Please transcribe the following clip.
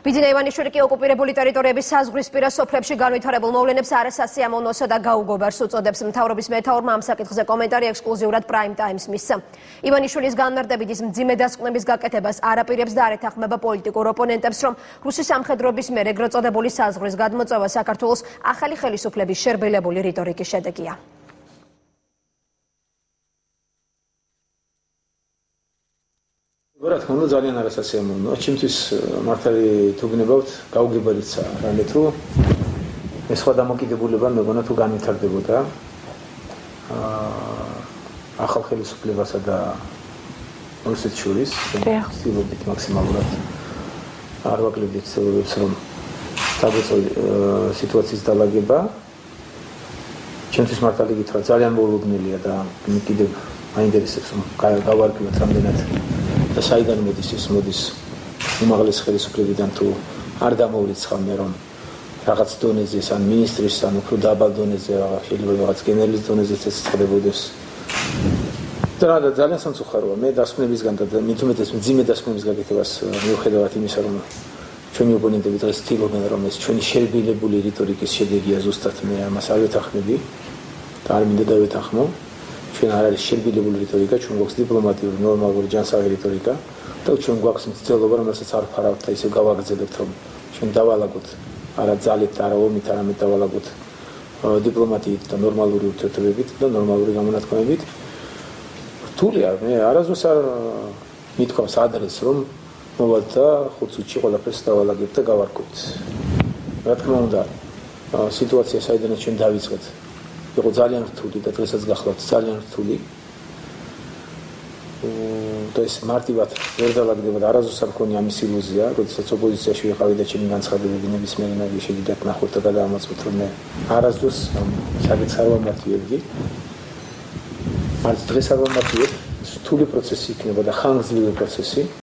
ბიძინა ივანიშვილი კი ოკუპირებული ტერიტორიების საზღვრისპირა სოფლებში განვითარებულ მოვლენებს არასასიამოვნოსა და გაუგობარს უწოდებს. მთავრობის მეთაურმა ამ საკითხზე კომენტარი ექსკლუზიურად Prime Times მისცა. ივანიშვილის განმარტებით ის მძიმე დასკვნების გაკეთებას არ აპირებს და არ ეთანხმება პოლიტიკურ ოპონენტებს, რომ რუსის სამხედროების მიერ ეგრეთ წოდებული საზღვრის გადმოწევა საქართველოს ახალი ხელისუფლების შერბილებული რიტორიკის შედეგია. რა თქმა უნდა ძალიან არასასიამოვნოა. ჩემთვის მართალი თუ გნებავთ გაუგებარიცა რამე თუ ეს სხვა დამოკიდებულება მეგონა თუ განვითარდებოდა ახალ ხელისუფლებასა და რუსეთს შორის ვცდილობდით მაქსიმალურად არ ვაკლებდით ცდილობებს რომ დაგვეწო სიტუაციის დალაგება ჩემთვის მართალი გითხრა ძალიან მოულოდნელია და კიდევ მაინტერესებს რომ გავარკვიოთ რამდენად და საიდან მოდის უმაღლეს ხელისუფლებიდან თუ არ გამოვრიცხავ რომ რაღაც დონეზე ან მინისტრის ან უფრო დაბალ დონეზე შეიძლება რაღაც გენერლის დონეზე წეწდებოდეს და ძალიან სამწუხაროა მე დასკვნებისგან და მით უმეტეს მძიმე დასკვნების გაკეთებას მიუხედავად იმისა რომ ჩვენი ოპონენტები დღეს ცდილობენ რომ ეს ჩვენი შერბილებული რიტორიკის შედეგია ზუსტად მე ამას არ ვეთანხმები და არ მინდა დავეთანხმო ჩვენ არ არის შერბილებული რიტორიკა, ჩვენ გვაქვს დიპლომატიური, ნორმალური, ჯანსაღი რიტორიკა და ჩვენ გვაქვს მცდელობა, რომელსაც არ ფარავთ და ისე გავაგრძელებთ, რომ ჩვენ დავალაგოთ არა ძალით, არა ომით, არამედ დავალაგოთ დიპლომატიით და ნორმალური ურთიერთობებით და ნორმალური გამონათქვამებით. რთულია, მე არასდროს არ მithქვავს ადრეს, რომ მოვალთ და 5 წუთში ყველაფერს დავალაგებთ და გავარკვევთ. რა თქმა უნდა, სიტუაცია საიდანაც ჩვენ დავიწყეთ იყო ძალიან რთული და დღესაც გახლავთ ძალიან რთული. და ეს მარტივად ვერ დალაგდება და არასდროს არ მქონია ამის ილუზია, როდესაც ოპოზიციაში ვიყავი და ჩემი განცხადებები ნებისმიერი ნაირი შედიდათ ნახოთ და გადავამოწმოთ რომ მე არასდროს საკითხს არ ვამართლებდი. არც დღეს არ ვამართლებ, რთული პროცესი იქნება და ხანგრძლივი პროცესი.